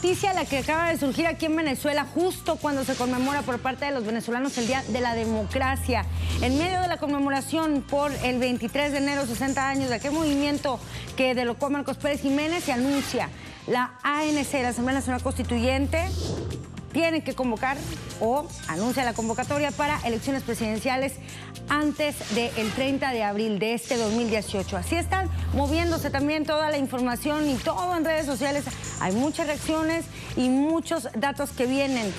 noticia la que acaba de surgir aquí en Venezuela justo cuando se conmemora por parte de los venezolanos el Día de la Democracia. En medio de la conmemoración por el 23 de enero, 60 años de aquel movimiento que derrocó a Marcos Pérez Jiménez, se anuncia la ANC, la Asamblea Nacional Constituyente, tiene que convocar o anuncia la convocatoria para elecciones presidenciales antes del 30 de abril de este 2018. Así están moviéndose también toda la información y todo en redes sociales. Hay muchas reacciones y muchos datos que vienen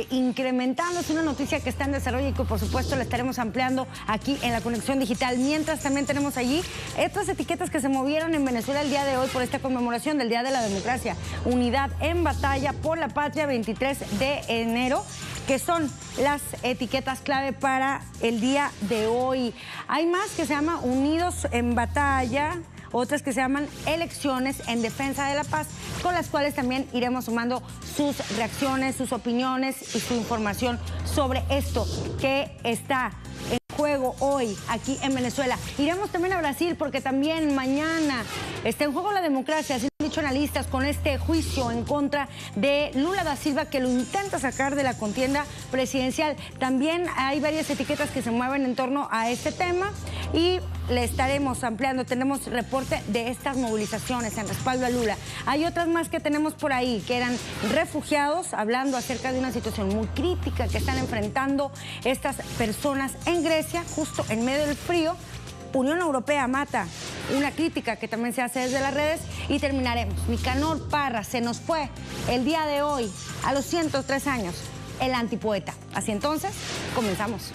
incrementando. Es una noticia que está en desarrollo y que por supuesto la estaremos ampliando aquí en la Conexión Digital. Mientras también tenemos allí estas etiquetas que se movieron en Venezuela el día de hoy por esta conmemoración del Día de la Democracia. Unidad en batalla por la patria, 23 de enero, que son las etiquetas clave para el día de hoy. Hay más que se llama Unidos en Batalla, otras que se llaman Elecciones en Defensa de la Paz, con las cuales también iremos sumando sus reacciones, sus opiniones y su información sobre esto que está en juego hoy aquí en Venezuela. Iremos también a Brasil porque también mañana está en juego la democracia, así lo han dicho analistas, con este juicio en contra de Lula da Silva que lo intenta sacar de la contienda presidencial. También hay varias etiquetas que se mueven en torno a este tema y le estaremos ampliando. Tenemos reporte de estas movilizaciones en respaldo a Lula. Hay otras más que tenemos por ahí que eran refugiados, hablando acerca de una situación muy crítica que están enfrentando estas personas en Grecia, justo en medio del frío. Unión Europea mata, una crítica que también se hace desde las redes. Y terminaremos. Nicanor Parra se nos fue el día de hoy a los 103 años, el antipoeta. Así entonces, comenzamos.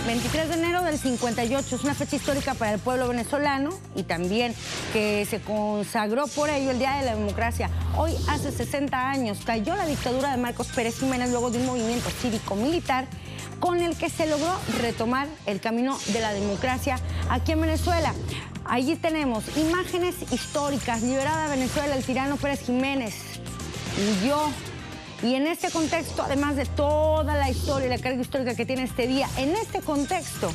El 23 de enero del 58 es una fecha histórica para el pueblo venezolano y también que se consagró por ello el Día de la Democracia. Hoy, hace 60 años, cayó la dictadura de Marcos Pérez Jiménez luego de un movimiento cívico-militar con el que se logró retomar el camino de la democracia aquí en Venezuela. Allí tenemos imágenes históricas. Liberada Venezuela, el tirano Pérez Jiménez huyó. Y en este contexto, además de toda la historia y la carga histórica que tiene este día, en este contexto,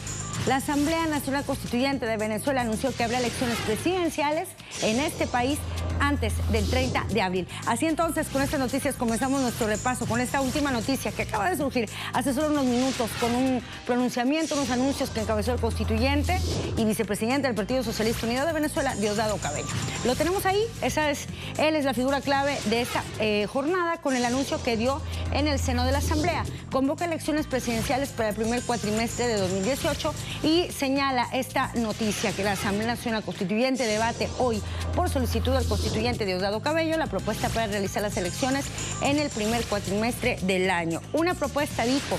la Asamblea Nacional Constituyente de Venezuela anunció que habrá elecciones presidenciales en este país antes del 30 de abril. Así entonces, con estas noticias comenzamos nuestro repaso con esta última noticia que acaba de surgir hace solo unos minutos con un pronunciamiento, unos anuncios que encabezó el constituyente y vicepresidente del Partido Socialista Unido de Venezuela, Diosdado Cabello. Lo tenemos ahí, él es la figura clave de esta jornada con el anuncio que dio en el seno de la Asamblea. Convoca elecciones presidenciales para el primer cuatrimestre de 2018 y señala esta noticia que la Asamblea Nacional Constituyente debate hoy por solicitud del constituyente Diosdado Cabello la propuesta para realizar las elecciones en el primer cuatrimestre del año. Una propuesta, dijo,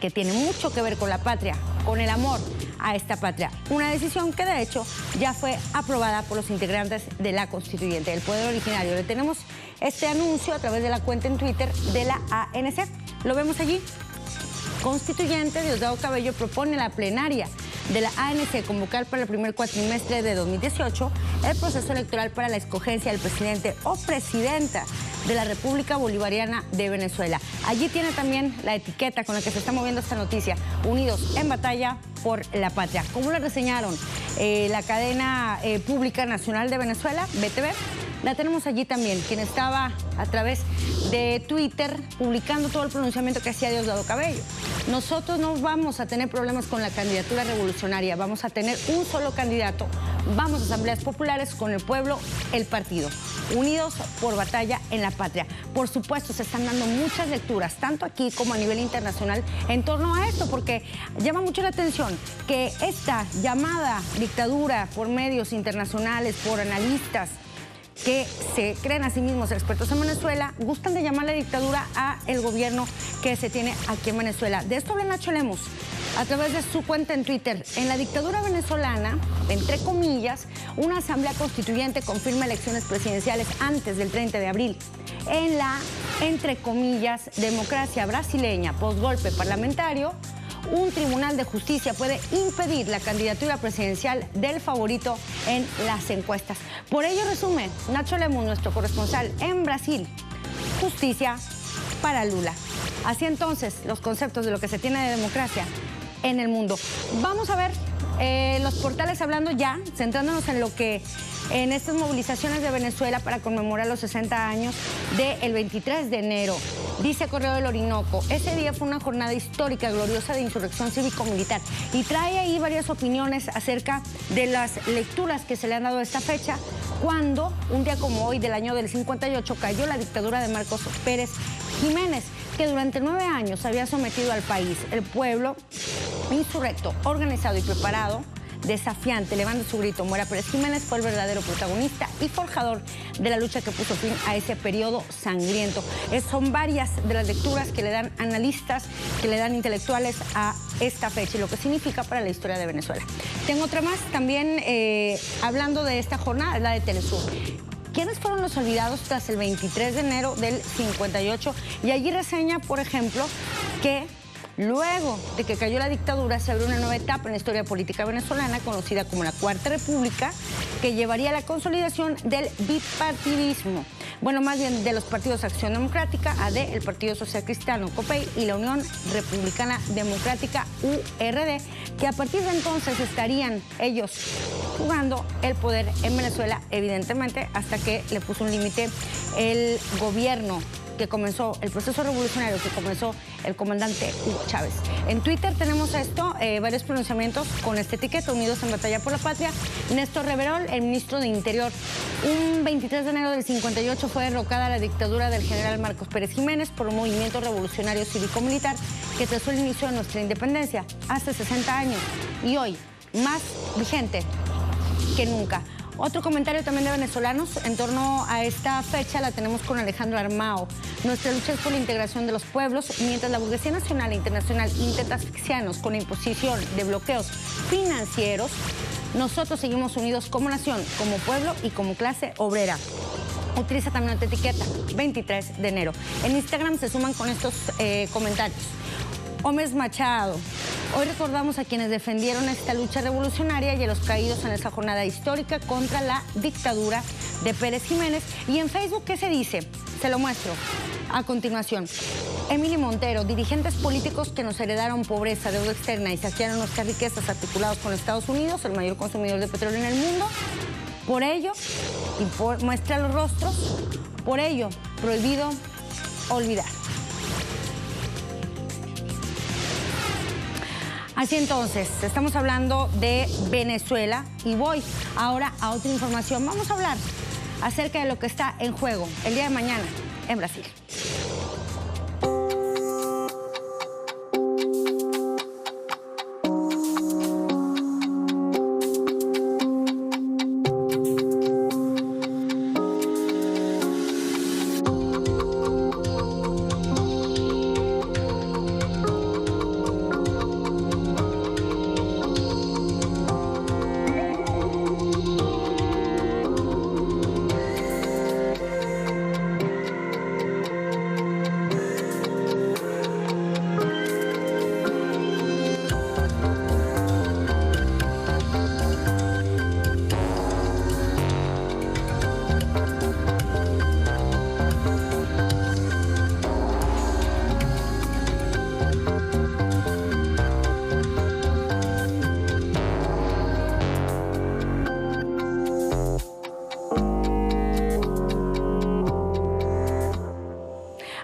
que tiene mucho que ver con la patria, con el amor a esta patria. Una decisión que de hecho ya fue aprobada por los integrantes de la Constituyente, del Poder Originario. Le tenemos este anuncio a través de la cuenta en Twitter de la ANC. Lo vemos allí. Constituyente Diosdado Cabello propone la plenaria de la ANC convocar para el primer cuatrimestre de 2018 el proceso electoral para la escogencia del presidente o presidenta de la República Bolivariana de Venezuela. Allí tiene también la etiqueta con la que se está moviendo esta noticia, Unidos en Batalla por la Patria. Como lo reseñaron la cadena pública nacional de Venezuela, BTV, la tenemos allí también, quien estaba a través de Twitter publicando todo el pronunciamiento que hacía Diosdado Cabello. Nosotros no vamos a tener problemas con la candidatura revolucionaria, vamos a tener un solo candidato, vamos a asambleas populares con el pueblo, el partido, unidos por batalla en la patria. Por supuesto, se están dando muchas lecturas, tanto aquí como a nivel internacional, en torno a esto, porque llama mucho la atención que esta llamada dictadura por medios internacionales, por analistas, que se creen a sí mismos expertos en Venezuela, gustan de llamar la dictadura a el gobierno que se tiene aquí en Venezuela. De esto habla Nacho Lemus a través de su cuenta en Twitter. En la dictadura venezolana, entre comillas, una asamblea constituyente confirma elecciones presidenciales antes del 30 de abril. En la, entre comillas, democracia brasileña postgolpe parlamentario, un tribunal de justicia puede impedir la candidatura presidencial del favorito en las encuestas. Por ello resume Nacho Lemus, nuestro corresponsal en Brasil, justicia para Lula. Así entonces, los conceptos de lo que se tiene de democracia en el mundo. Vamos a ver los portales hablando ya, centrándonos en estas movilizaciones de Venezuela para conmemorar los 60 años del 23 de enero. Dice Correo del Orinoco, ese día fue una jornada histórica, gloriosa de insurrección cívico-militar, y trae ahí varias opiniones acerca de las lecturas que se le han dado a esta fecha, cuando un día como hoy del año del 58 cayó la dictadura de Marcos Pérez Jiménez, que durante 9 años había sometido al país. El pueblo insurrecto, organizado y preparado, desafiante, levando su grito, muera Pérez Jiménez, fue el verdadero protagonista y forjador de la lucha que puso fin a ese periodo sangriento. Son varias de las lecturas que le dan analistas, que le dan intelectuales a esta fecha y lo que significa para la historia de Venezuela. Tengo otra más también hablando de esta jornada, la de Telesur. ¿Quiénes fueron los olvidados tras el 23 de enero del 58? Y allí reseña, por ejemplo, que luego de que cayó la dictadura se abrió una nueva etapa en la historia política venezolana conocida como la Cuarta República, que llevaría a la consolidación del bipartidismo. Bueno, más bien de los partidos Acción Democrática, AD, el Partido Social Cristiano, COPEI, y la Unión Republicana Democrática, URD, que a partir de entonces estarían ellos jugando el poder en Venezuela, evidentemente, hasta que le puso un límite el gobierno que comenzó, el proceso revolucionario que comenzó el comandante Hugo Chávez. En Twitter tenemos esto, varios pronunciamientos con esta etiqueta, Unidos en Batalla por la Patria. Néstor Reverol, el ministro de Interior. Un 23 de enero del 58 fue derrocada la dictadura del general Marcos Pérez Jiménez por un movimiento revolucionario cívico-militar que trazó el inicio de nuestra independencia hace 60 años y hoy más vigente que nunca. Otro comentario también de venezolanos en torno a esta fecha la tenemos con Alejandro Armao. Nuestra lucha es por la integración de los pueblos, mientras la burguesía nacional e internacional intenta asfixiarnos con la imposición de bloqueos financieros. Nosotros seguimos unidos como nación, como pueblo y como clase obrera. Utiliza también otra etiqueta, 23 de enero. En Instagram se suman con estos comentarios. Gómez Machado. Hoy recordamos a quienes defendieron esta lucha revolucionaria y a los caídos en esa jornada histórica contra la dictadura de Pérez Jiménez. Y en Facebook, ¿qué se dice? Se lo muestro a continuación. Emily Montero, dirigentes políticos que nos heredaron pobreza, deuda externa y saquearon nuestras riquezas articulados con Estados Unidos, el mayor consumidor de petróleo en el mundo. Por ello, muestra los rostros, por ello, prohibido olvidar. Así entonces, estamos hablando de Venezuela y voy ahora a otra información. Vamos a hablar acerca de lo que está en juego el día de mañana en Brasil.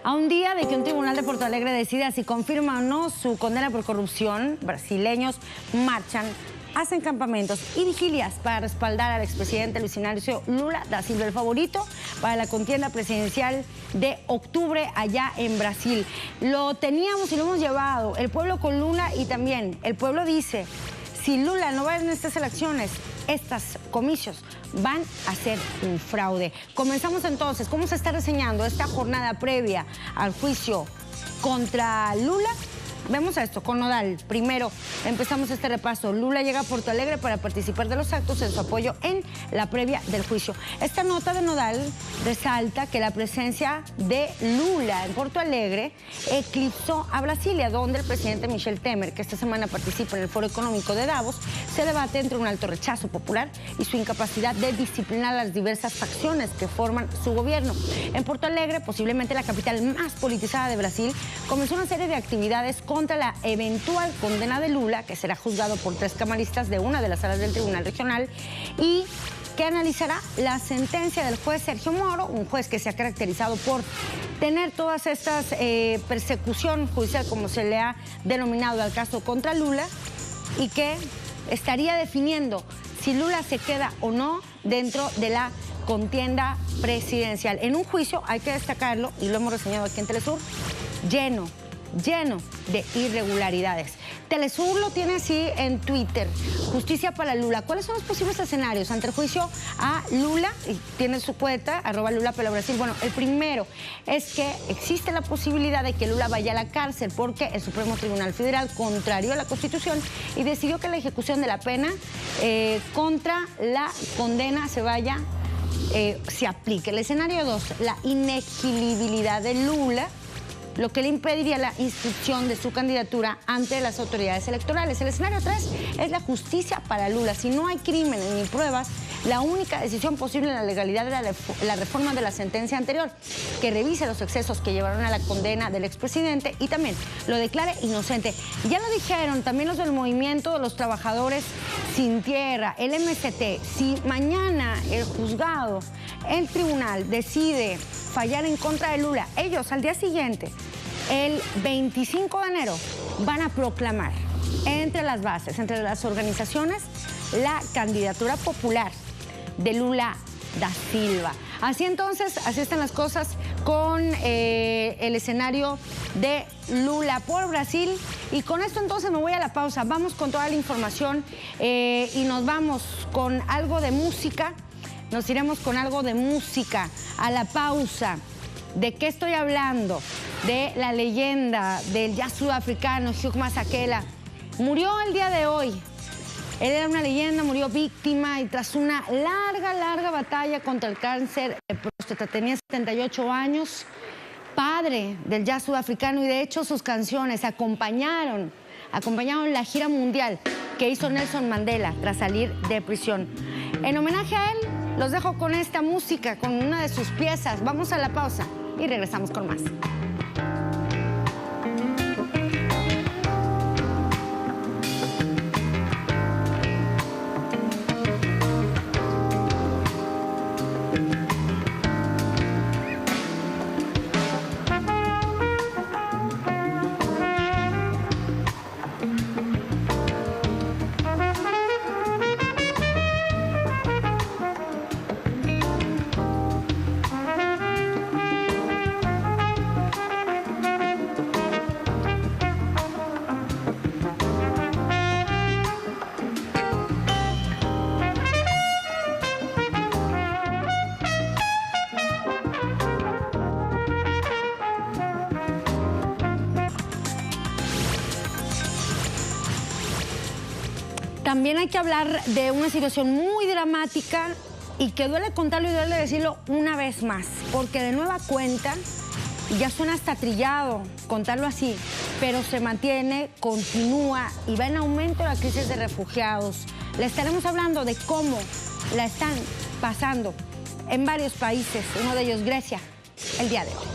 A un día de que un tribunal de Porto Alegre decida si confirma o no su condena por corrupción, brasileños marchan, hacen campamentos y vigilias para respaldar al expresidente Luis Inácio Lula da Silva, el favorito para la contienda presidencial de octubre allá en Brasil. Lo teníamos y lo hemos llevado, el pueblo con Lula, y también el pueblo dice, si Lula no va en estas elecciones, estos comicios van a ser un fraude. Comenzamos entonces. ¿Cómo se está reseñando esta jornada previa al juicio contra Lula? Vemos esto con Nodal. Primero, empezamos este repaso. Lula llega a Porto Alegre para participar de los actos en su apoyo en la previa del juicio. Esta nota de Nodal resalta que la presencia de Lula en Porto Alegre eclipsó a Brasilia, donde el presidente Michel Temer, que esta semana participa en el Foro Económico de Davos, se debate entre un alto rechazo popular y su incapacidad de disciplinar las diversas facciones que forman su gobierno. En Porto Alegre, posiblemente la capital más politizada de Brasil, comenzó una serie de actividades contra la eventual condena de Lula, que será juzgado por 3 camaristas de una de las salas del Tribunal Regional y que analizará la sentencia del juez Sergio Moro, un juez que se ha caracterizado por tener todas estas persecución judicial, como se le ha denominado al caso contra Lula, y que estaría definiendo si Lula se queda o no dentro de la contienda presidencial. En un juicio, hay que destacarlo, y lo hemos reseñado aquí en Telesur, lleno de irregularidades. Telesur lo tiene así en Twitter. Justicia para Lula. ¿Cuáles son los posibles escenarios ante el juicio a Lula? Y tiene su cuenta, @LulaPelaBrasil. Bueno, el primero es que existe la posibilidad de que Lula vaya a la cárcel porque el Supremo Tribunal Federal contrarió la Constitución y decidió que la ejecución de la pena contra la condena se aplique. El escenario 2, la inelegibilidad de Lula, lo que le impediría la inscripción de su candidatura ante las autoridades electorales. El escenario 3 es la justicia para Lula. Si no hay crímenes ni pruebas, la única decisión posible en la legalidad es la reforma de la sentencia anterior, que revise los excesos que llevaron a la condena del expresidente y también lo declare inocente. Ya lo dijeron también los del movimiento de los trabajadores sin tierra, el MST. Si mañana el juzgado, el tribunal, decide fallar en contra de Lula, ellos al día siguiente, el 25 de enero, van a proclamar entre las bases, entre las organizaciones, la candidatura popular de Lula da Silva. Así entonces, así están las cosas con el escenario de Lula por Brasil. Y con esto entonces me voy a la pausa. Vamos con toda la información y nos vamos con algo de música. Nos iremos con algo de música a la pausa. ¿De qué estoy hablando? De la leyenda del jazz sudafricano, Hugh Masekela. Murió el día de hoy. Él era una leyenda, murió víctima y tras una larga batalla contra el cáncer de próstata. Tenía 78 años, padre del jazz sudafricano, y de hecho sus canciones acompañaron la gira mundial que hizo Nelson Mandela tras salir de prisión. En homenaje a él, los dejo con esta música, con una de sus piezas. Vamos a la pausa y regresamos con más. También hay que hablar de una situación muy dramática y que duele contarlo y duele decirlo una vez más, porque de nueva cuenta, ya suena hasta trillado contarlo así, pero se mantiene, continúa y va en aumento la crisis de refugiados. Le estaremos hablando de cómo la están pasando en varios países, uno de ellos Grecia, el día de hoy.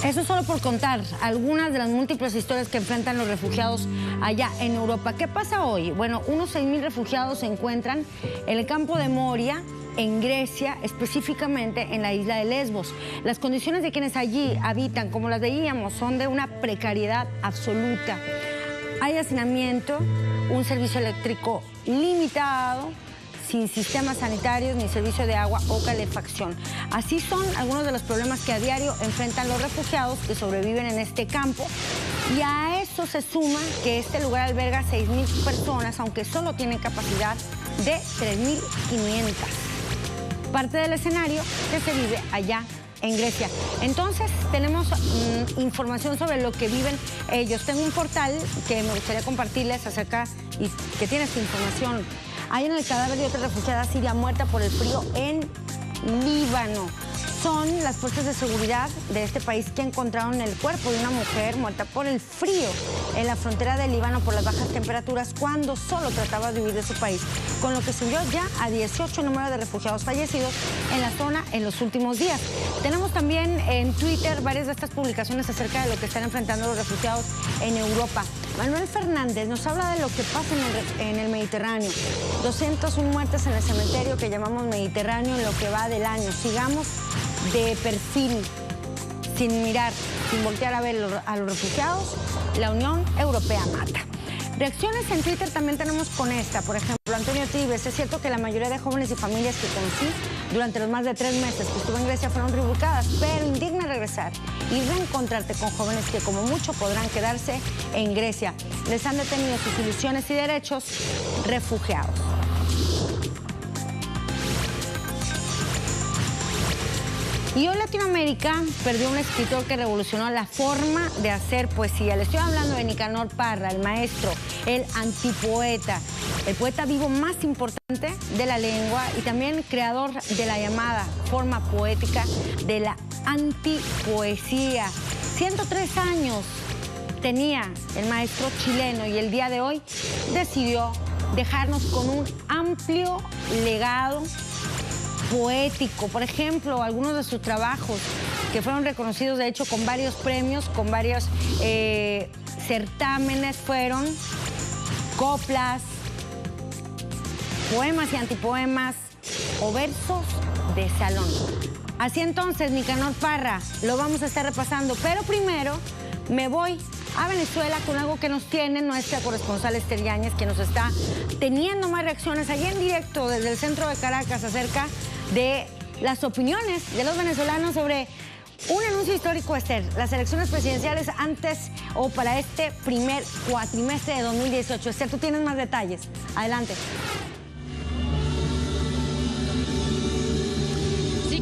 Eso es solo por contar algunas de las múltiples historias que enfrentan los refugiados allá en Europa. ¿Qué pasa hoy? Bueno, unos 6.000 refugiados se encuentran en el campo de Moria, en Grecia, específicamente en la isla de Lesbos. Las condiciones de quienes allí habitan, como las veíamos, son de una precariedad absoluta. Hay hacinamiento, un servicio eléctrico limitado, sin sistemas sanitarios ni servicio de agua o calefacción. Así son algunos de los problemas que a diario enfrentan los refugiados que sobreviven en este campo. Y a eso se suma que este lugar alberga 6.000 personas, aunque solo tiene capacidad de 3.500. Parte del escenario que se vive allá en Grecia. Entonces, tenemos información sobre lo que viven ellos. Tengo un portal que me gustaría compartirles acerca y que tiene esta información. Hay en el cadáver de otra refugiada siria muerta por el frío en Líbano. Son las fuerzas de seguridad de este país que encontraron el cuerpo de una mujer muerta por el frío en la frontera del Líbano por las bajas temperaturas cuando solo trataba de huir de su país, con lo que subió ya a 18 el número de refugiados fallecidos en la zona en los últimos días. Tenemos también en Twitter varias de estas publicaciones acerca de lo que están enfrentando los refugiados en Europa. Manuel Fernández nos habla de lo que pasa en el Mediterráneo. 201 muertes en el cementerio que llamamos Mediterráneo en lo que va del año. Sigamos de perfil, sin mirar, sin voltear a ver a los refugiados. La Unión Europea mata. Reacciones en Twitter también tenemos con esta. Por ejemplo, Antonio Tribes: es cierto que la mayoría de jóvenes y familias que conocí durante los más de 3 meses que estuve en Grecia fueron reeducadas, pero indigna regresar y reencontrarte con jóvenes que como mucho podrán quedarse en Grecia. Les han detenido sus ilusiones y derechos. Refugiados. Y hoy Latinoamérica perdió un escritor que revolucionó la forma de hacer poesía. Le estoy hablando de Nicanor Parra, el maestro, el antipoeta, el poeta vivo más importante de la lengua y también creador de la llamada forma poética de la antipoesía. 103 años tenía el maestro chileno y el día de hoy decidió dejarnos con un amplio legado poético. Por ejemplo, algunos de sus trabajos que fueron reconocidos de hecho con varios premios, con varios certámenes, fueron coplas, poemas y antipoemas o versos de salón. Así entonces, Nicanor Parra, lo vamos a estar repasando, pero primero me voy a Venezuela con algo que nos tiene nuestra corresponsal Esther Yáñez, que nos está teniendo más reacciones allí en directo desde el centro de Caracas acerca de las opiniones de los venezolanos sobre un anuncio histórico, Esther: las elecciones presidenciales antes o para este primer cuatrimestre de 2018. Esther, tú tienes más detalles. Adelante.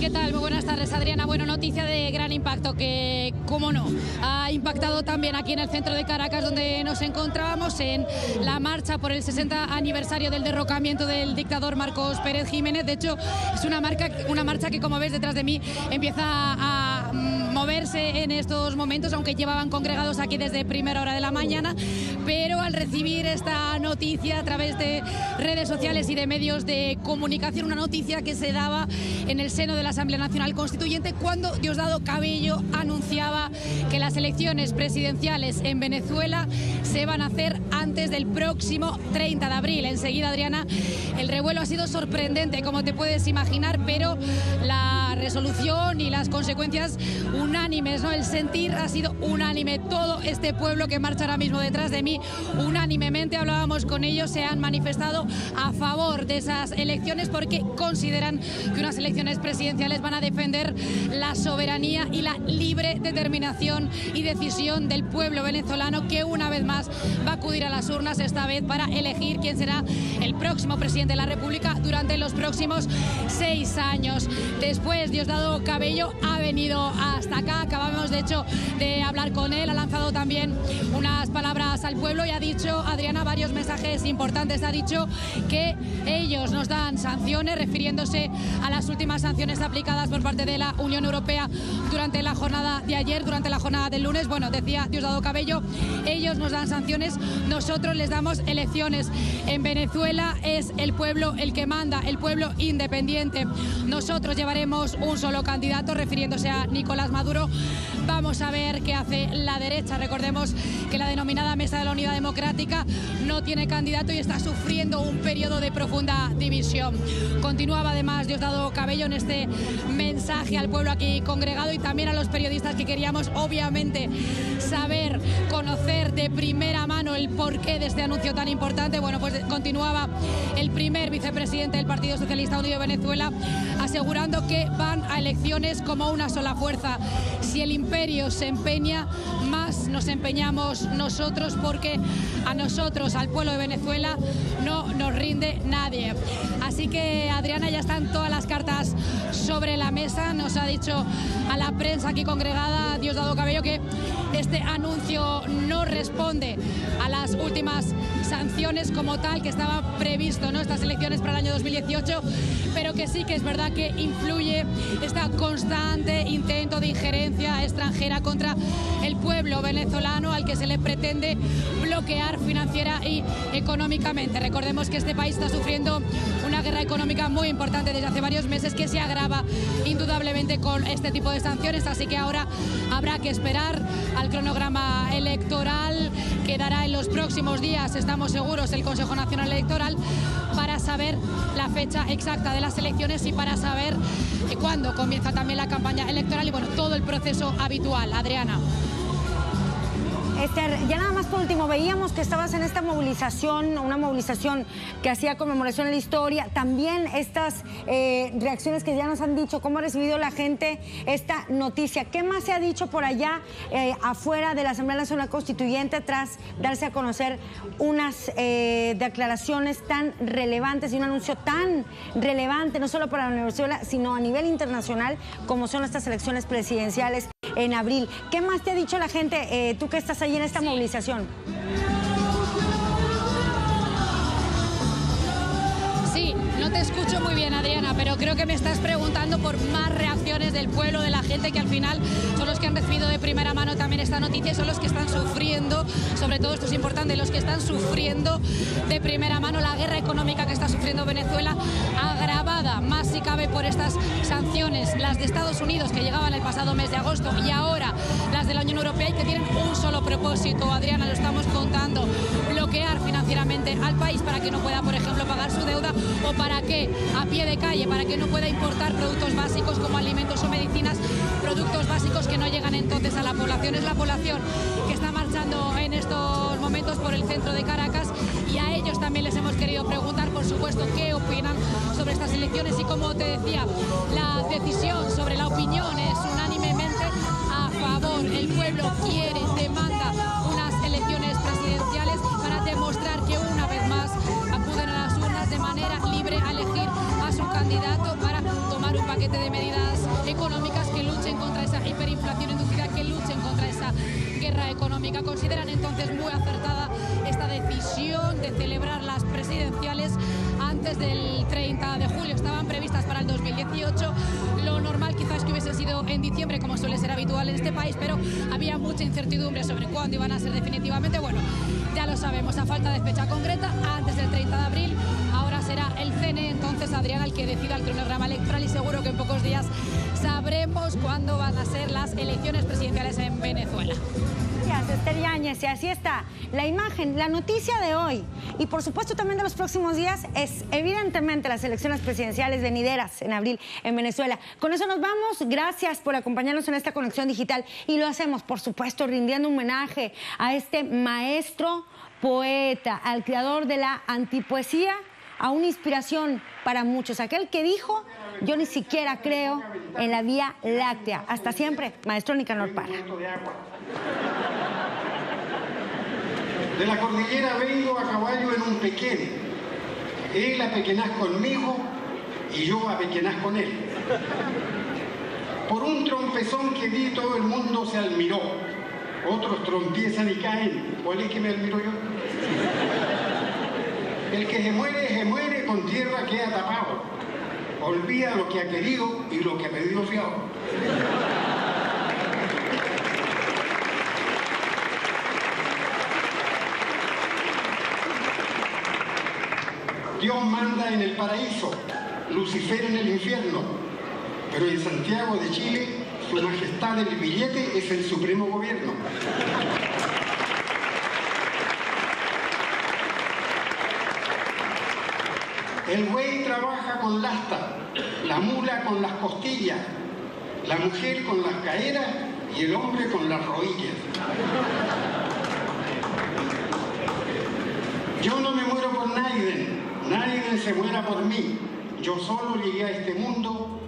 ¿Qué tal? Muy buenas tardes, Adriana. Bueno, noticia de gran impacto que, cómo no, ha impactado también aquí en el centro de Caracas, donde nos encontrábamos en la marcha por el 60 aniversario del derrocamiento del dictador Marcos Pérez Jiménez. De hecho, es una marcha que, como ves detrás de mí, empieza a moverse en estos momentos, aunque llevaban congregados aquí desde primera hora de la mañana, pero al recibir esta noticia a través de redes sociales y de medios de comunicación, una noticia que se daba en el seno de la Asamblea Nacional Constituyente cuando Diosdado Cabello anunciaba que las elecciones presidenciales en Venezuela se van a hacer antes del próximo 30 de abril. Enseguida, Adriana, el revuelo ha sido sorprendente, como te puedes imaginar, pero la resolución y las consecuencias unánimes, ¿no? El sentir ha sido unánime. Todo este pueblo que marcha ahora mismo detrás de mí, unánimemente, hablábamos con ellos, se han manifestado a favor de esas elecciones porque consideran que unas elecciones presidenciales van a defender la soberanía y la libre determinación y decisión del pueblo venezolano, que una vez más va a acudir a las urnas, esta vez para elegir quién será el próximo presidente de la República durante los próximos 6 años. Después, Diosdado Cabello ha venido hasta acá, acabamos de hecho de hablar con él, ha lanzado también unas palabras al pueblo y ha dicho, Adriana, varios mensajes importantes. Ha dicho que ellos nos dan sanciones, refiriéndose a las últimas sanciones aplicadas por parte de la Unión Europea durante la jornada de ayer, durante la jornada del lunes. Bueno, decía Diosdado Cabello, ellos nos dan sanciones, nos nosotros les damos elecciones. En Venezuela es el pueblo el que manda, el pueblo independiente. Nosotros llevaremos un solo candidato, refiriéndose a Nicolás Maduro. Vamos a ver qué hace la derecha. Recordemos que la denominada Mesa de la Unidad Democrática no tiene candidato y está sufriendo un periodo de profunda división. Continuaba además Diosdado Cabello en este mensaje al pueblo aquí congregado y también a los periodistas que queríamos obviamente saber, conocer de primera mano el porqué de este anuncio tan importante. Bueno, pues continuaba el primer vicepresidente del Partido Socialista Unido de Venezuela asegurando que van a elecciones como una sola fuerza. Si el imperio se empeña, más nos empeñamos nosotros, porque a nosotros, al pueblo de Venezuela, no nos rinde nadie. Así que, Adriana, ya están todas las cartas sobre la mesa. Nos ha dicho a la prensa aquí congregada Diosdado Cabello que este anuncio no responde a las últimas sanciones como tal que estaba previsto, ¿no?, estas elecciones para el año 2018, pero que sí que es verdad que influye este constante intento de injerencia extranjera contra el pueblo venezolano, al que se le pretende bloquear financiera y económicamente. Recordemos que este país está sufriendo una guerra económica muy importante desde hace varios meses, que se agrava indudablemente con este tipo de sanciones, así que ahora habrá que esperar al cronograma electoral que dará en los próximos días, estamos seguros, el Consejo Nacional Electoral, para saber la fecha exacta de las elecciones y para saber cuándo comienza también la campaña electoral y, bueno, todo el proceso habitual. Adriana. Esther, ya nada más por último, veíamos que estabas en esta movilización, una movilización que hacía conmemoración de la historia, también estas reacciones que ya nos han dicho, cómo ha recibido la gente esta noticia. ¿Qué más se ha dicho por allá afuera de la Asamblea Nacional Constituyente tras darse a conocer unas declaraciones tan relevantes y un anuncio tan relevante, no solo para Venezuela, sino a nivel internacional, como son estas elecciones presidenciales en abril? ¿Qué más te ha dicho la gente, tú que estás ahí en esta movilización? Sí, no te escucho muy bien, Adriana, pero creo que me estás preguntando por más reacciones del pueblo, de la gente, que al final son los que han recibido de primera mano también esta noticia, son los que están sufriendo, sobre todo esto es importante, los que están sufriendo de primera mano la guerra económica que está sufriendo Venezuela, agravada más si cabe por estas sanciones, las de Estados Unidos que llegaban el pasado mes de agosto y ahora las de la Unión Europea, y que tienen un solo propósito, Adriana, lo estamos contando: bloquear financieramente al país para que no pueda, por ejemplo, pagar su deuda, o para que a pie de calle, para que no pueda importar productos básicos como alimentos o medicinas, productos básicos que no llegan entonces a la población. Es la población que está marchando en estos momentos por el centro de Caracas, y a ellos también les hemos querido preguntar, por supuesto, qué opinan sobre estas elecciones. Y como te decía, la decisión sobre la opinión es unánimemente a favor. El pueblo quiere, demanda unas elecciones presidenciales para demostrar que una vez más acuden a las urnas de manera libre a elegir a su candidato para tomar un paquete de medidas económicas que luchen contra esa hiperinflación inducida, que luchen contra esa guerra económica. Consideran entonces muy acertada esta decisión de celebrar las presidenciales antes del 30 de julio. Estaban previstas para el 2018. Lo normal quizás es que hubiese sido en diciembre, como suele ser habitual en este país, pero había mucha incertidumbre sobre cuándo iban a ser definitivamente. Bueno, ya lo sabemos, a falta de fecha concreta, antes del 30 de abril. Ahora será el CNE, entonces, Adriana, el que decida el cronograma electoral, y seguro que en pocos días sabremos cuándo van a ser las elecciones presidenciales en Venezuela. Gracias, Esther Yáñez. Y así está la imagen, la noticia de hoy y por supuesto también de los próximos días es evidentemente las elecciones presidenciales venideras en abril en Venezuela. Con eso nos vamos. Gracias por acompañarnos en esta conexión digital, y lo hacemos, por supuesto, rindiendo un homenaje a este maestro poeta, al creador de la antipoesía, a una inspiración para muchos, aquel que dijo: yo ni siquiera creo en la Vía Láctea. Hasta siempre, maestro Nicanor Parra. De la cordillera vengo a caballo en un pequeño. Él apequenaz conmigo y yo apequenaz con él. Por un trompezón que di todo el mundo se admiró. Otros trompiezan y caen. ¿Cuál es que me admiro yo? El que se muere, con tierra queda tapado. Olvida lo que ha querido y lo que ha pedido fiado. Dios manda en el paraíso, Lucifer en el infierno, pero en Santiago de Chile, su majestad del billete es el supremo gobierno. El buey trabaja con la asta, la mula con las costillas, la mujer con las caderas y el hombre con las rodillas. Yo no me muero por nadie, nadie se muera por mí. Yo solo llegué a este mundo